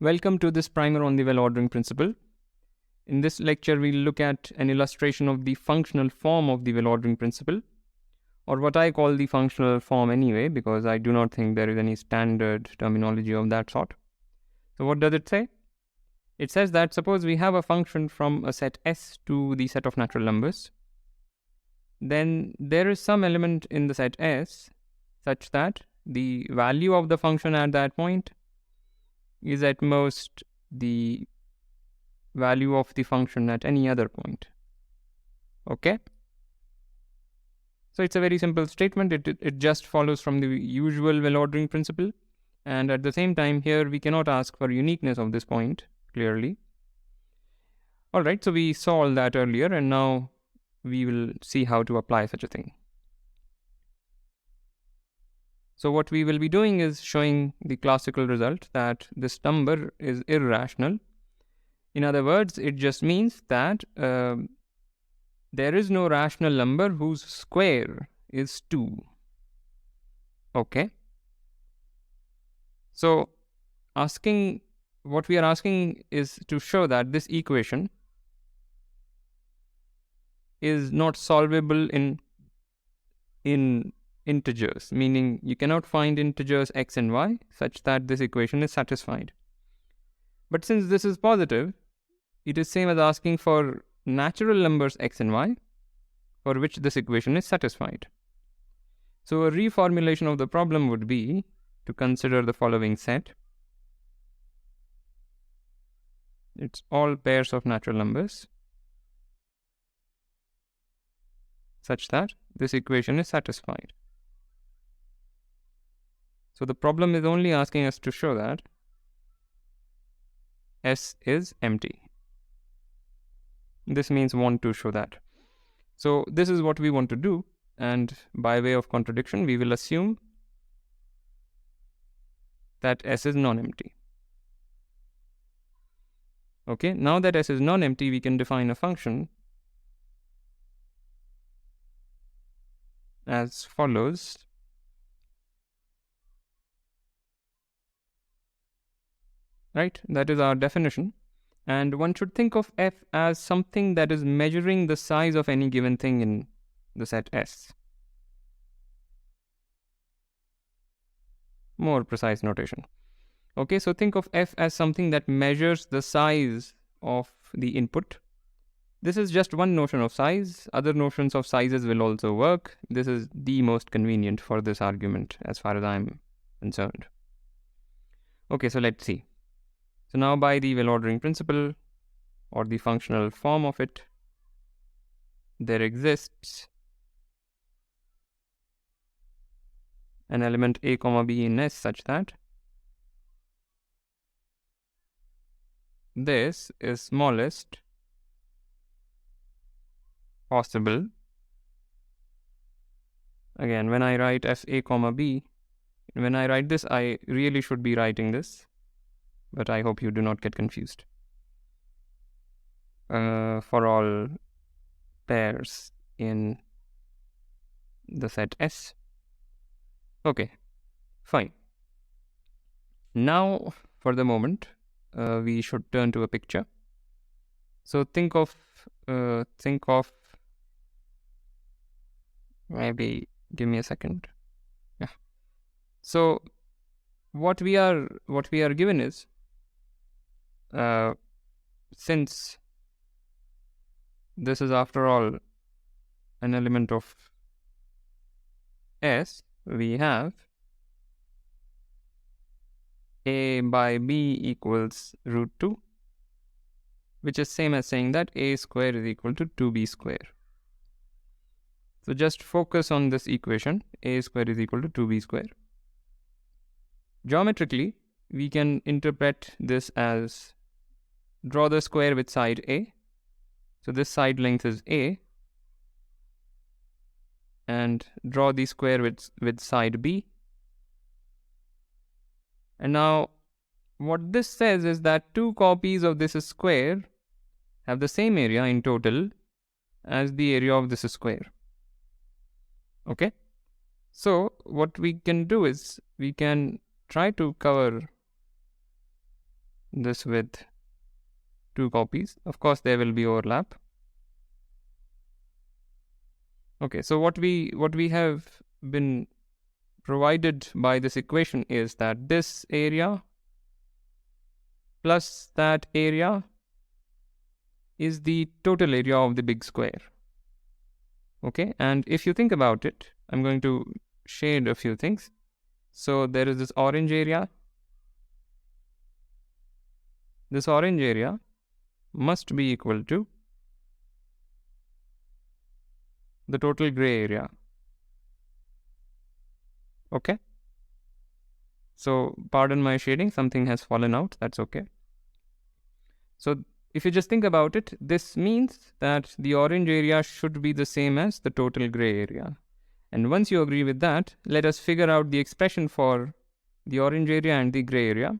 Welcome to this primer on the well-ordering principle. In this lecture, we'll look at an illustration of the functional form of the well-ordering principle, or what I call the functional form anyway, because I do not think there is any standard terminology of that sort. So what does it say? It says that suppose we have a function from a set S to the set of natural numbers, then there is some element in the set S such that the value of the function at that point is at most the value of the function at any other point. Okay? So it's a very simple statement. It just follows from the usual well-ordering principle. And at the same time, here we cannot ask for uniqueness of this point, clearly. Alright, so we saw all that earlier, and now we will see how to apply such a thing. So what we will be doing is showing the classical result that this number is irrational. In other words, it just means that there is no rational number whose square is 2. Okay. So what we are asking is to show that this equation is not solvable in integers, meaning you cannot find integers x and y such that this equation is satisfied. But since this is positive, it is same as asking for natural numbers x and y for which this equation is satisfied. So a reformulation of the problem would be to consider the following set. It's all pairs of natural numbers such that this equation is satisfied. So the problem is only asking us to show that S is empty. This means want to show that. So this is what we want to do, and by way of contradiction, we will assume that S is non-empty. Okay, now that S is non-empty, we can define a function as follows. Right, that is our definition. And one should think of f as something that is measuring the size of any given thing in the set S. More precise notation. Okay, so think of f as something that measures the size of the input. This is just one notion of size. Other notions of sizes will also work. This is the most convenient for this argument as far as I'm concerned. Okay, so let's see. So now by the well-ordering principle, or the functional form of it, there exists an element a comma b in S such that this is smallest possible. Again, when I write f a comma b, when I write this, I really should be writing this, but I hope you do not get confused. For all pairs in the set S. Okay, fine. Now, for the moment, we should turn to a picture. So think of maybe give me a second. Yeah. So what we are given is, since this is after all an element of S, we have a by b equals root 2, which is same as saying that a square is equal to 2b square. So just focus on this equation, a square is equal to 2b square. Geometrically, we can interpret this as draw the square with side a. So this side length is a, and draw the square with side b. And now what this says is that two copies of this square have the same area in total as the area of this square. Okay, so what we can do is we can try to cover this with 2 copies. Of course, there will be overlap. Okay, so what we have been provided by this equation is that this area plus that area is the total area of the big square. Okay, and if you think about it, I'm going to shade a few things. So there is this orange area. This orange area must be equal to the total gray area. Okay, so pardon my shading, something has fallen out, that's okay. So if you just think about it, this means that the orange area should be the same as the total gray area. And once you agree with that, let us figure out the expression for the orange area and the gray area.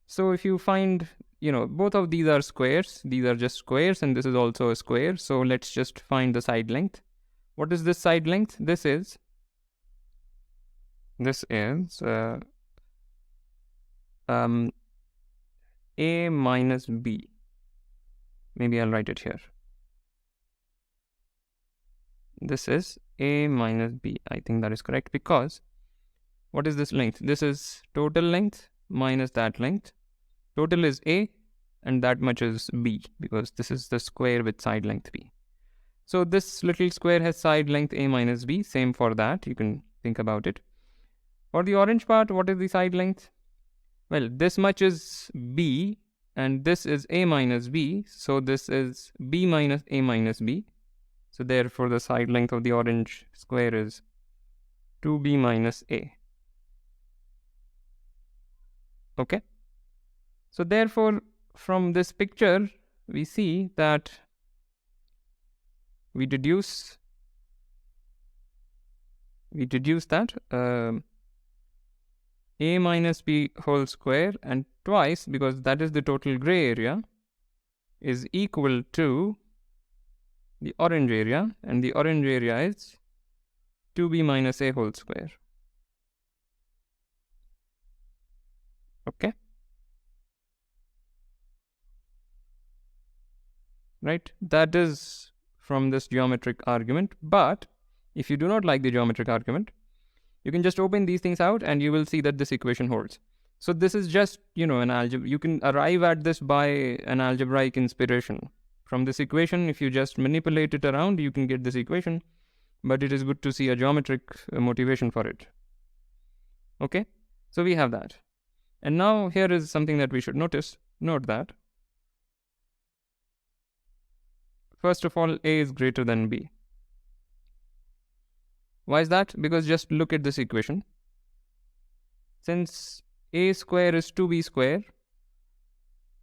So if you find, both of these are squares, these are just squares, and this is also a square. So let's just find the side length. What is this side length? This is A minus B. Maybe I'll write it here. This is A minus B. I think that is correct, because what is this length? This is total length minus that length. Total is A and that much is B, because this is the square with side length B. So this little square has side length A minus B. Same for that. You can think about it. For the orange part, what is the side length? Well, this much is B and this is A minus B. So this is B minus A minus B. So therefore the side length of the orange square is 2B minus A. Okay. So therefore from this picture, we see that we deduce that A minus B whole square and twice, because that is the total gray area, is equal to the orange area, and the orange area is 2B minus A whole square. Okay. Right, that is from this geometric argument. But if you do not like the geometric argument, you can just open these things out and you will see that this equation holds. So this is just, an algebra. You can arrive at this by an algebraic inspiration. From this equation, if you just manipulate it around, you can get this equation. But it is good to see a geometric motivation for it. Okay, so we have that. And now here is something that we should notice. Note that first of all, A is greater than B. Why is that? Because just look at this equation. Since A square is 2B square,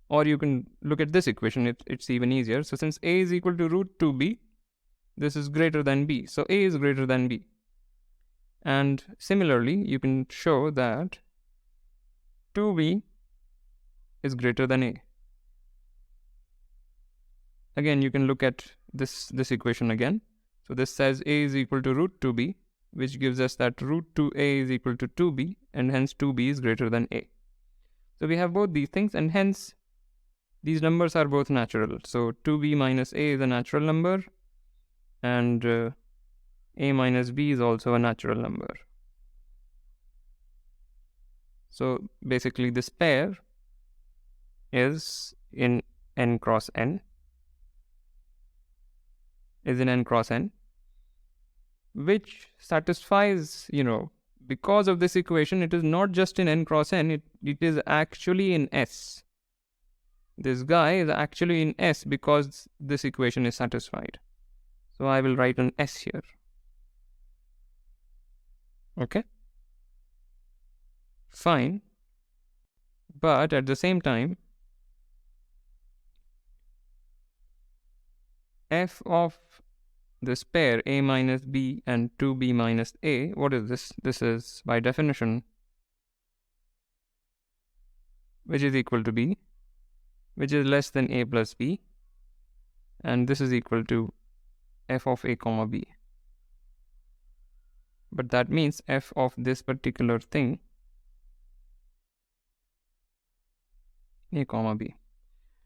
or you can look at this equation, it's even easier. So since A is equal to root 2B, this is greater than B. So A is greater than B. And similarly, you can show that 2B is greater than A. Again, you can look at this equation again. So this says A is equal to root 2B, which gives us that root 2A is equal to 2B, and hence 2B is greater than A. So we have both these things, and hence these numbers are both natural. So 2B minus A is a natural number, and A minus B is also a natural number. So basically this pair is in n cross n, which satisfies, because of this equation, it is not just in n cross n, it is actually in S. This guy is actually in S because this equation is satisfied. So I will write an S here. Okay. Fine. But at the same time, f of this pair A minus B and 2B minus A, what is this? This is, by definition, which is equal to B, which is less than A plus B, and this is equal to f of A comma B. But that means f of this particular thing A comma B.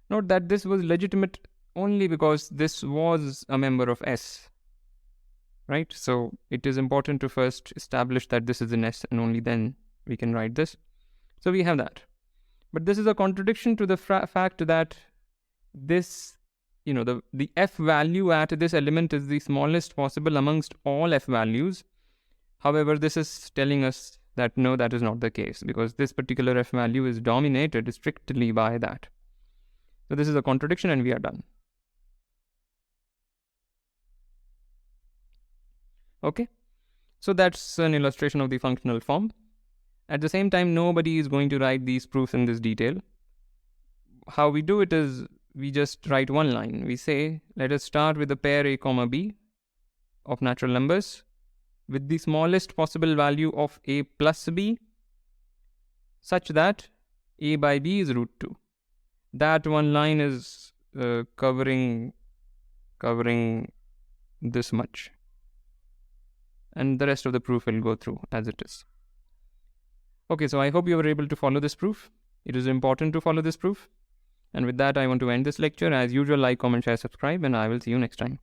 Note that this was legitimate only because this was a member of S, right? So it is important to first establish that this is an S, and only then we can write this. So we have that. But this is a contradiction to the fact that this, the F value at this element is the smallest possible amongst all F values. However, this is telling us that no, that is not the case, because this particular F value is dominated strictly by that. So this is a contradiction, and we are done. Okay, so that's an illustration of the functional form. At the same time, nobody is going to write these proofs in this detail. How we do it is we just write one line. We say, let us start with a pair A comma B of natural numbers with the smallest possible value of A plus B, such that A by B is root 2. That one line is covering this much. And the rest of the proof will go through as it is. Okay, so I hope you were able to follow this proof. It is important to follow this proof. And with that, I want to end this lecture. As usual, like, comment, share, subscribe, and I will see you next time.